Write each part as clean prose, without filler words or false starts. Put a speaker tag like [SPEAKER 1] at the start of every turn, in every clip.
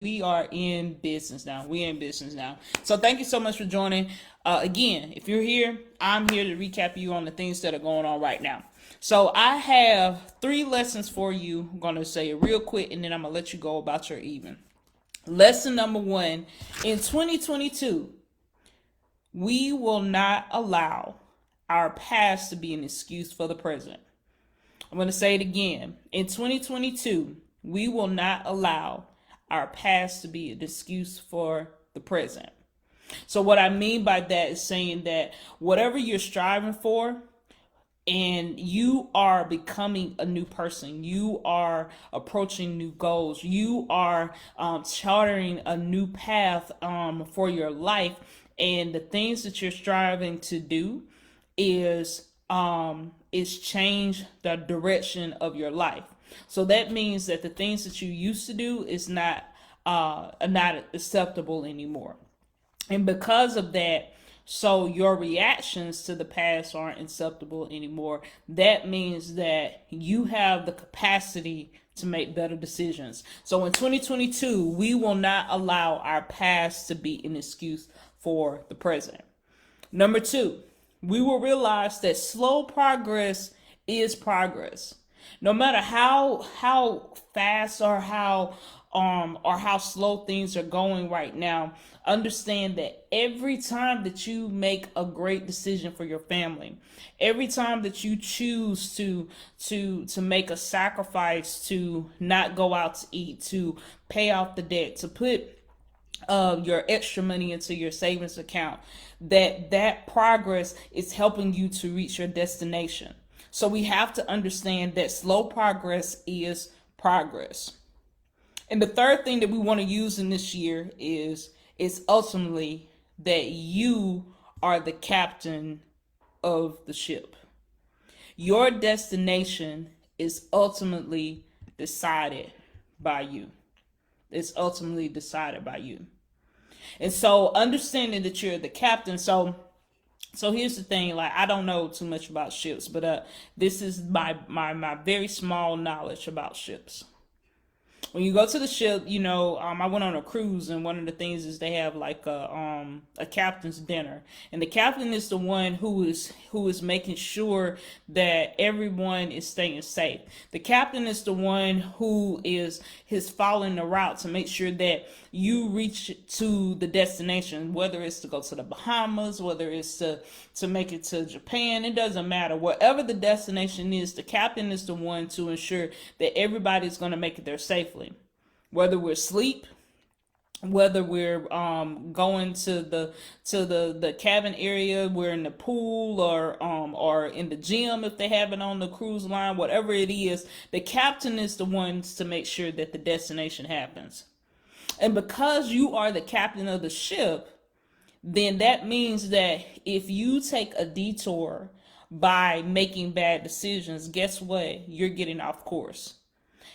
[SPEAKER 1] We are in business now. We're in business now. So thank you so much for joining. Again, if you're here, I'm here to recap you on the things that are going on right now. So I have 3 lessons for you. I'm going to say it real quick, and then I'm going to let you go about your evening. Lesson number 1, in 2022, we will not allow our past to be an excuse for the present. I'm going to say it again. In 2022, we will not allow our past to be an excuse for the present. So what I mean by that is saying that whatever you're striving for, and you are becoming a new person, you are approaching new goals, you are charting a new path for your life, and the things that you're striving to do is change the direction of your life. So that means that the things that you used to do is not acceptable anymore. And because of that, so your reactions to the past aren't acceptable anymore. That means that you have the capacity to make better decisions. So in 2022, we will not allow our past to be an excuse for the present. Number 2, we will realize that slow progress is progress. No matter how fast or how slow things are going right now, understand that every time that you make a great decision for your family, every time that you choose to make a sacrifice to not go out to eat, to pay off the debt, to put your extra money into your savings account, that progress is helping you to reach your destination. So we have to understand that slow progress is progress. And the third thing that we want to use in this year is ultimately that you are the captain of the ship. Your destination is ultimately decided by you. It's ultimately decided by you. And so understanding that you're the captain, so here's the thing, like, I don't know too much about ships, but this is my very small knowledge about ships. When you go to the ship, I went on a cruise, and one of the things is they have like a captain's dinner, and the captain is the one who is making sure that everyone is staying safe. The captain is the one who is following the route to make sure that you reach to the destination, whether it's to go to the Bahamas, whether it's to make it to Japan. It doesn't matter. Wherever the destination is, the captain is the one to ensure that everybody's going to make it there safely. Whether we're asleep, whether we're going to the cabin area, we're in the pool, or in the gym if they have it on the cruise line, whatever it is, the captain is the ones to make sure that the destination happens. And because you are the captain of the ship, then that means that if you take a detour by making bad decisions, guess what? You're getting off course.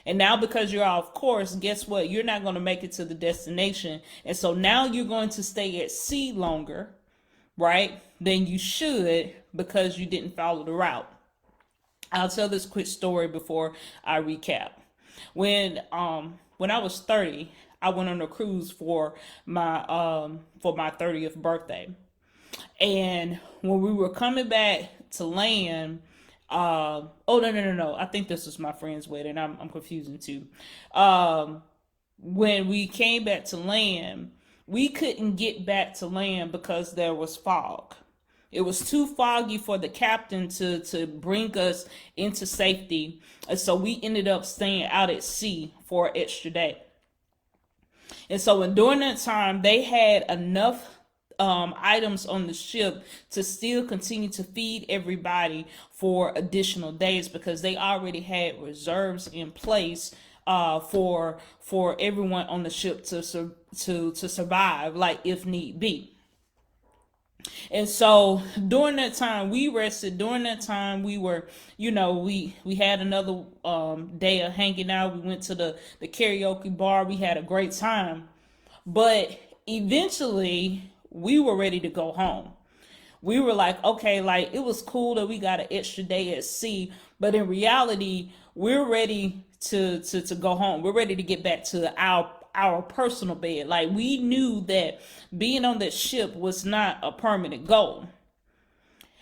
[SPEAKER 1] And now because you're off course, guess what? You're not going to make it to the destination. And so now you're going to stay at sea longer, right, than you should, because you didn't follow the route. I'll tell this quick story before I recap. When I was 30, I went on a cruise for my 30th birthday. And when we were coming back to land, oh, no. I think this was my friend's wedding. I'm confusing too. When we came back to land, we couldn't get back to land because there was fog. It was too foggy for the captain to bring us into safety. And so we ended up staying out at sea for an extra day. And so during that time, they had enough items on the ship to still continue to feed everybody for additional days, because they already had reserves in place for everyone on the ship to survive, like if need be. And so during that time we rested. During that time we were, we had another day of hanging out. We went to the karaoke bar. We had a great time. But eventually we were ready to go home. We were like, okay, like, it was cool that we got an extra day at sea, but in reality, we're ready to go home. We're ready to get back to our personal bed. Like, we knew that being on that ship was not a permanent goal.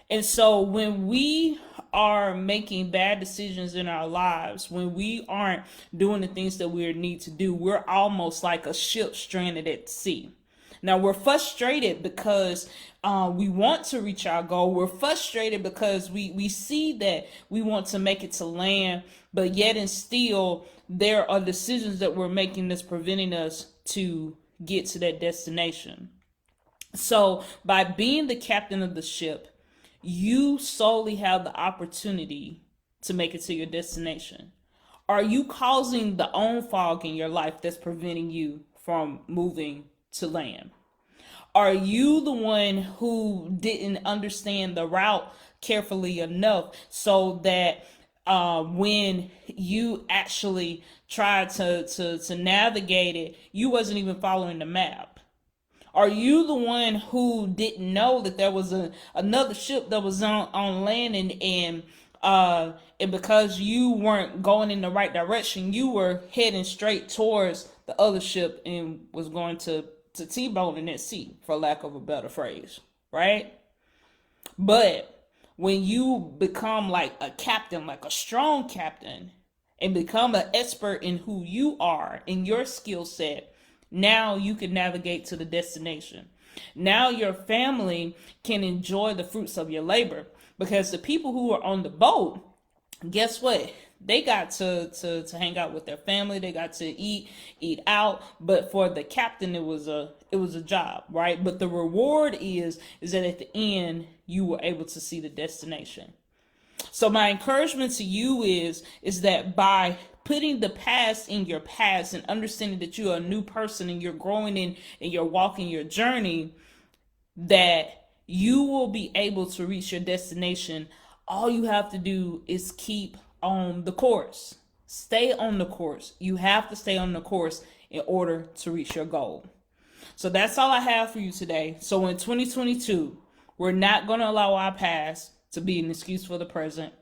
[SPEAKER 1] And so when we are making bad decisions in our lives, when we aren't doing the things that we need to do, we're almost like a ship stranded at sea. Now, we're frustrated because we want to reach our goal. We're frustrated because we see that we want to make it to land, but yet and still there are decisions that we're making that's preventing us to get to that destination. So by being the captain of the ship, you solely have the opportunity to make it to your destination. Are you causing the own fog in your life that's preventing you from moving to land? Are you the one who didn't understand the route carefully enough so that when you actually tried to navigate it, you wasn't even following the map? Are you the one who didn't know that there was another ship that was on land, and because you weren't going in the right direction, you were heading straight towards the other ship and was going to T-bone in that seat, for lack of a better phrase, right? But when you become like a captain, like a strong captain, and become an expert in who you are, in your skill set, now you can navigate to the destination. Now your family can enjoy the fruits of your labor, because the people who are on the boat, guess what? They got to hang out with their family. They got to eat out. But for the captain, it was a job, right? But the reward is that at the end you were able to see the destination. So my encouragement to you is that by putting the past in your past and understanding that you're a new person and you're growing in and you're walking your journey, that you will be able to reach your destination. All you have to do is keep on the course. Stay on the course. You have to stay on the course in order to reach your goal. So that's all I have for you today. So in 2022, we're not going to allow our past to be an excuse for the present.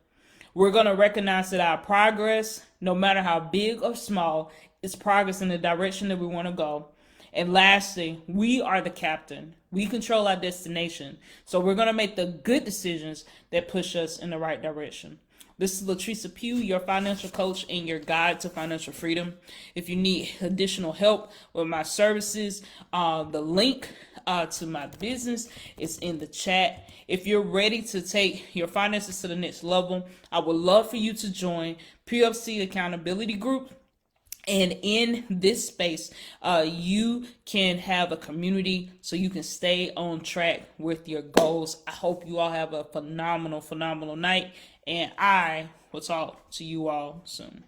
[SPEAKER 1] We're going to recognize that our progress, no matter how big or small, is progress in the direction that we want to go. And lastly, we are the captain. We control our destination. So we're going to make the good decisions that push us in the right direction. This is Latricia Pugh, your financial coach and your guide to financial freedom. If you need additional help with my services, the link to my business is in the chat. If you're ready to take your finances to the next level, I would love for you to join PughFC Accountability Group. And in this space, you can have a community so you can stay on track with your goals. I hope you all have a phenomenal night. And I will talk to you all soon.